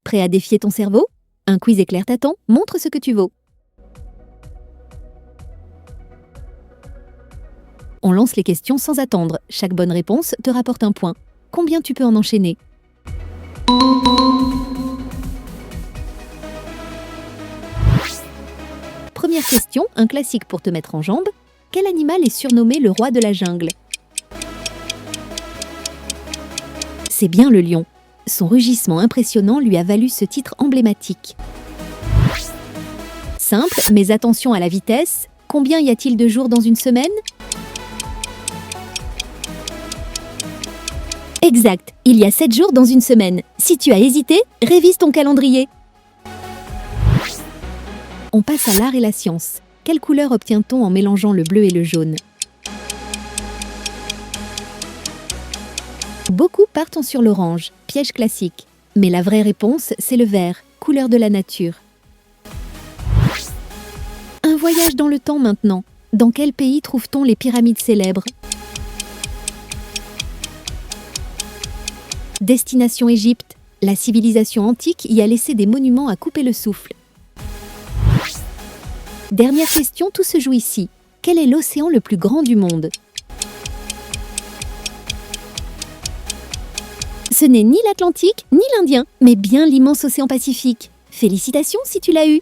Prêt à défier ton cerveau? Un quiz éclair t'attend, montre ce que tu vaux. On lance les questions sans attendre. Chaque bonne réponse te rapporte un point. Combien tu peux en enchaîner? Première question, un classique pour te mettre en jambe. Quel animal est surnommé le roi de la jungle? C'est bien le lion. Son rugissement impressionnant lui a valu ce titre emblématique. Simple, mais attention à la vitesse. Combien y a-t-il de jours dans une semaine? Exact, il y a 7 jours dans une semaine. Si tu as hésité, révise ton calendrier. On passe à l'art et la science. Quelle couleur obtient-on en mélangeant le bleu et le jaune? Beaucoup partent sur l'orange, piège classique. Mais la vraie réponse, c'est le vert, couleur de la nature. Un voyage dans le temps maintenant. Dans quel pays trouve-t-on les pyramides célèbres? Destination Égypte. La civilisation antique y a laissé des monuments à couper le souffle. Dernière question, tout se joue ici. Quel est l'océan le plus grand du monde? Ce n'est ni l'Atlantique, ni l'Indien, mais bien l'immense océan Pacifique. Félicitations si tu l'as eu!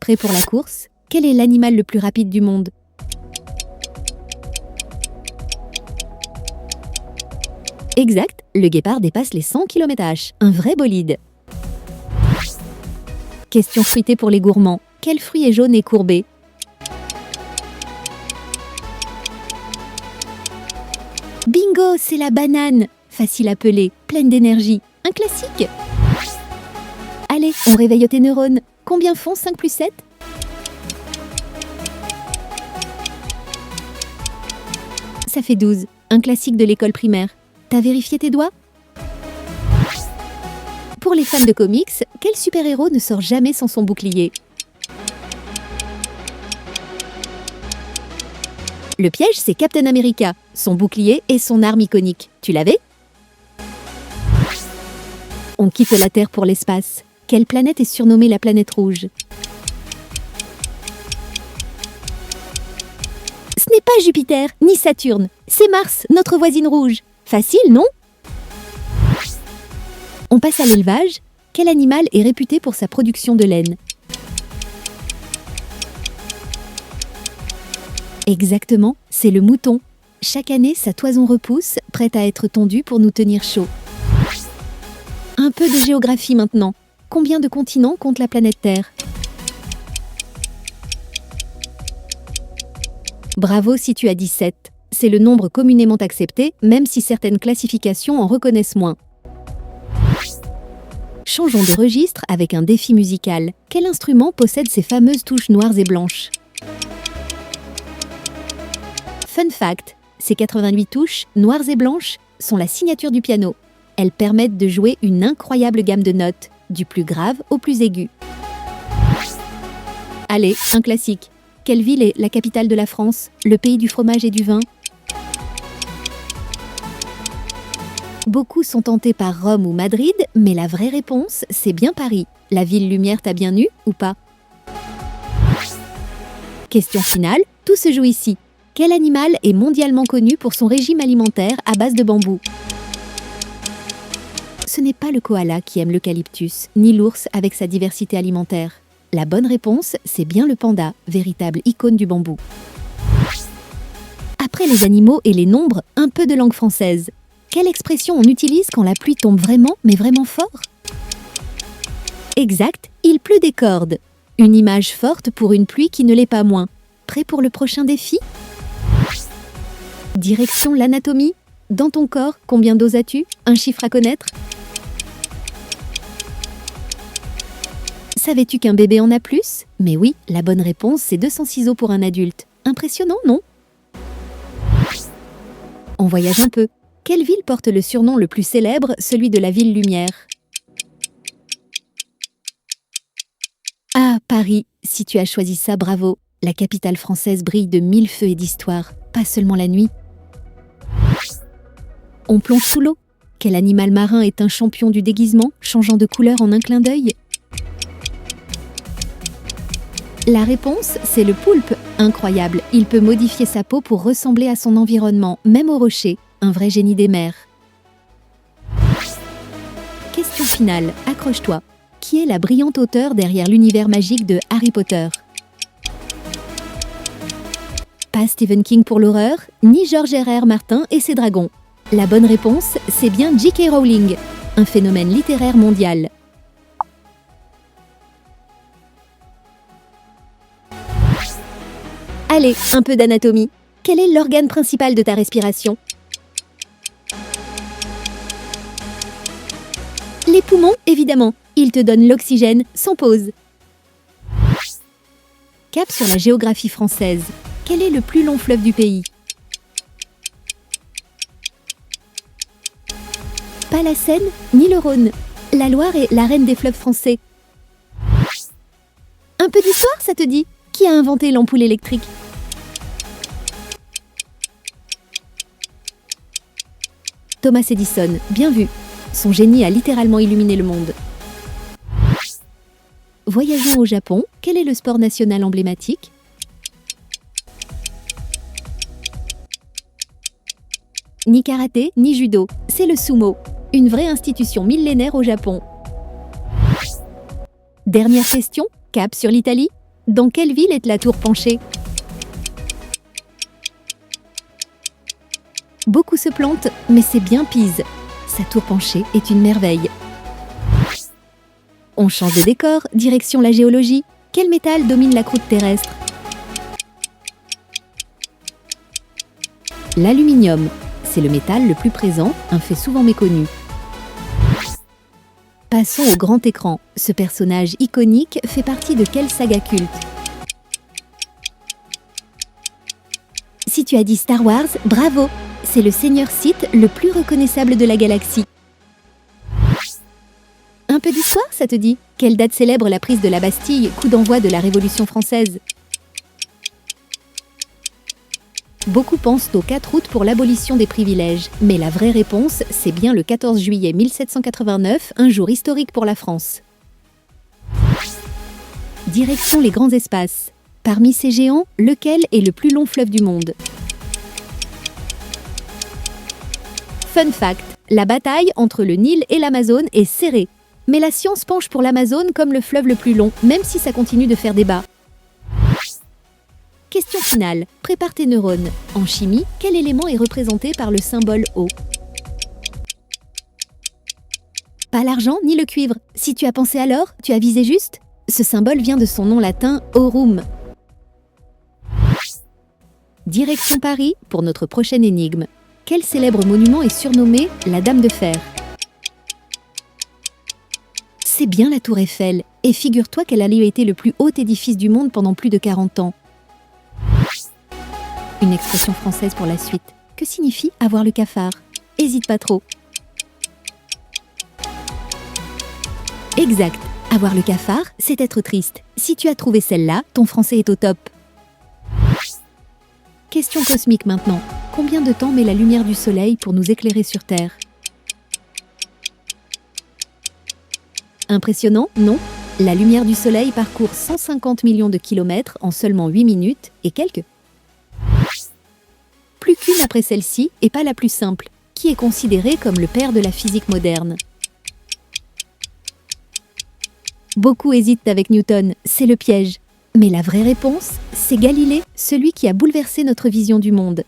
Prêt pour la course? Quel est l'animal le plus rapide du monde? Exact, le guépard dépasse les 100 km/h, un vrai bolide. Question fruitée pour les gourmands. Quel fruit est jaune et courbé? Bingo, c'est la banane. Facile à peler, pleine d'énergie. Un classique. Allez, on réveille tes neurones. Combien font 5 plus 7? Ça fait 12. Un classique de l'école primaire. T'as vérifié tes doigts? Pour les fans de comics, quel super-héros ne sort jamais sans son bouclier? Le piège, c'est Captain America, son bouclier et son arme iconique. Tu l'avais? On quitte la Terre pour l'espace. Quelle planète est surnommée la planète rouge? Ce n'est pas Jupiter, ni Saturne. C'est Mars, notre voisine rouge. Facile, non? On passe à l'élevage. Quel animal est réputé pour sa production de laine? Exactement, c'est le mouton. Chaque année, sa toison repousse, prête à être tondue pour nous tenir chaud. Un peu de géographie maintenant. Combien de continents compte la planète Terre? Bravo si tu as 17. C'est le nombre communément accepté, même si certaines classifications en reconnaissent moins. Changeons de registre avec un défi musical. Quel instrument possède ces fameuses touches noires et blanches? Fun fact, ces 88 touches, noires et blanches, sont la signature du piano. Elles permettent de jouer une incroyable gamme de notes, du plus grave au plus aigu. Allez, un classique. Quelle ville est la capitale de la France, le pays du fromage et du vin? Beaucoup sont tentés par Rome ou Madrid, mais la vraie réponse, c'est bien Paris. La ville lumière t'a bien eu ou pas? Question finale, tout se joue ici. Quel animal est mondialement connu pour son régime alimentaire à base de bambou? Ce n'est pas le koala qui aime l'eucalyptus, ni l'ours avec sa diversité alimentaire. La bonne réponse, c'est bien le panda, véritable icône du bambou. Après les animaux et les nombres, un peu de langue française. Quelle expression on utilise quand la pluie tombe vraiment, mais vraiment fort? Exact, il pleut des cordes. Une image forte pour une pluie qui ne l'est pas moins. Prêt pour le prochain défi? Direction l'anatomie. Dans ton corps, combien d'os as-tu? Un chiffre à connaître? Savais-tu qu'un bébé en a plus? Mais oui, la bonne réponse, c'est 206 os pour un adulte. Impressionnant, non? On voyage un peu. Quelle ville porte le surnom le plus célèbre, celui de la ville lumière? Ah, Paris, si tu as choisi ça, bravo. La capitale française brille de 1000 feux et d'histoire, pas seulement la nuit. On plonge sous l'eau. Quel animal marin est un champion du déguisement, changeant de couleur en un clin d'œil? La réponse, c'est le poulpe. Incroyable, il peut modifier sa peau pour ressembler à son environnement, même au rocher. Un vrai génie des mers. Question finale, accroche-toi. Qui est la brillante auteure derrière l'univers magique de Harry Potter? Pas Stephen King pour l'horreur, ni George R.R. Martin et ses dragons. La bonne réponse, c'est bien J.K. Rowling, un phénomène littéraire mondial. Allez, un peu d'anatomie. Quel est l'organe principal de ta respiration? Les poumons, évidemment. Ils te donnent l'oxygène sans pause. Cap sur la géographie française. Quel est le plus long fleuve du pays? Pas la Seine, ni le Rhône. La Loire est la reine des fleuves français. Un peu d'histoire, ça te dit? Qui a inventé l'ampoule électrique? Thomas Edison, bien vu. Son génie a littéralement illuminé le monde. Voyageons au Japon. Quel est le sport national emblématique? Ni karaté, ni judo. C'est le sumo. Une vraie institution millénaire au Japon. Dernière question, cap sur l'Italie. Dans quelle ville est la tour penchée? Beaucoup se plantent, mais c'est bien Pise. Sa tour penchée est une merveille. On change de décor, direction la géologie. Quel métal domine la croûte terrestre? L'aluminium. C'est le métal le plus présent, un fait souvent méconnu. Passons au grand écran. Ce personnage iconique fait partie de quelle saga culte? Si tu as dit Star Wars, bravo! C'est le Seigneur Sith le plus reconnaissable de la galaxie. Un peu d'histoire, ça te dit? Quelle date célèbre la prise de la Bastille, coup d'envoi de la Révolution française? Beaucoup pensent au 4 août pour l'abolition des privilèges, mais la vraie réponse, c'est bien le 14 juillet 1789, un jour historique pour la France. Direction les grands espaces. Parmi ces géants, lequel est le plus long fleuve du monde? Fun fact, la bataille entre le Nil et l'Amazone est serrée. Mais la science penche pour l'Amazone comme le fleuve le plus long, même si ça continue de faire débat. Question finale, prépare tes neurones. En chimie, quel élément est représenté par le symbole O? Pas l'argent ni le cuivre. Si tu as pensé à l'or, tu as visé juste. Ce symbole vient de son nom latin aurum. Direction Paris pour notre prochaine énigme. Quel célèbre monument est surnommé la Dame de Fer? C'est bien la Tour Eiffel, et figure-toi qu'elle a été le plus haut édifice du monde pendant plus de 40 ans. Une expression française pour la suite. Que signifie avoir le cafard? Hésite pas trop. Exact. Avoir le cafard, c'est être triste. Si tu as trouvé celle-là, ton français est au top. Question cosmique maintenant. Combien de temps met la lumière du soleil pour nous éclairer sur Terre? Impressionnant, non? La lumière du soleil parcourt 150 millions de kilomètres en seulement 8 minutes et quelques. Plus qu'une après celle-ci, et pas la plus simple, qui est considérée comme le père de la physique moderne. Beaucoup hésitent avec Newton, c'est le piège. Mais la vraie réponse, c'est Galilée, celui qui a bouleversé notre vision du monde.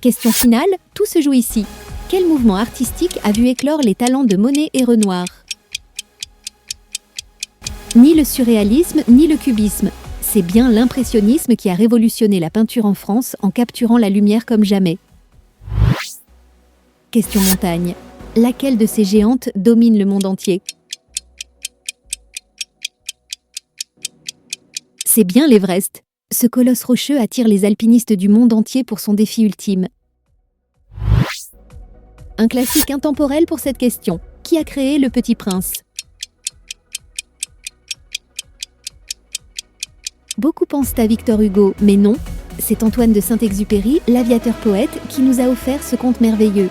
Question finale, tout se joue ici. Quel mouvement artistique a vu éclore les talents de Monet et Renoir? Ni le surréalisme, ni le cubisme. C'est bien l'impressionnisme qui a révolutionné la peinture en France en capturant la lumière comme jamais. Question montagne. Laquelle de ces géantes domine le monde entier? C'est bien l'Everest. Ce colosse rocheux attire les alpinistes du monde entier pour son défi ultime. Un classique intemporel pour cette question. Qui a créé Le Petit Prince? Beaucoup pensent à Victor Hugo, mais non. C'est Antoine de Saint-Exupéry, l'aviateur poète, qui nous a offert ce conte merveilleux.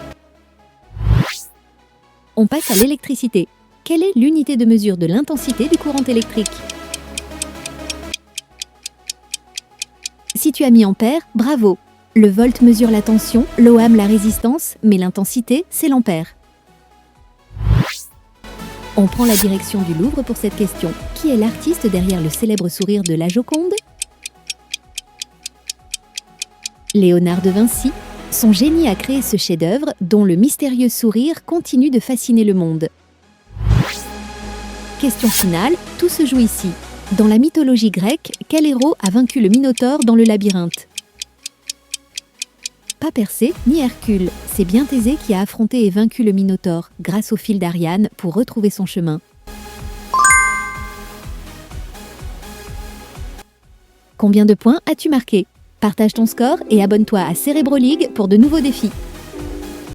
On passe à l'électricité. Quelle est l'unité de mesure de l'intensité du courant électrique? Si tu as mis ampère, bravo! Le volt mesure la tension, l'ohm la résistance, mais l'intensité, c'est l'ampère. On prend la direction du Louvre pour cette question. Qui est l'artiste derrière le célèbre sourire de la Joconde? Léonard de Vinci. Son génie a créé ce chef-d'œuvre dont le mystérieux sourire continue de fasciner le monde. Question finale, tout se joue ici. Dans la mythologie grecque, quel héros a vaincu le Minotaure dans le labyrinthe? Pas Persée ni Hercule, c'est bien Thésée qui a affronté et vaincu le Minotaure grâce au fil d'Ariane pour retrouver son chemin. Combien de points as-tu marqué? Partage ton score et abonne-toi à Cerebro League pour de nouveaux défis.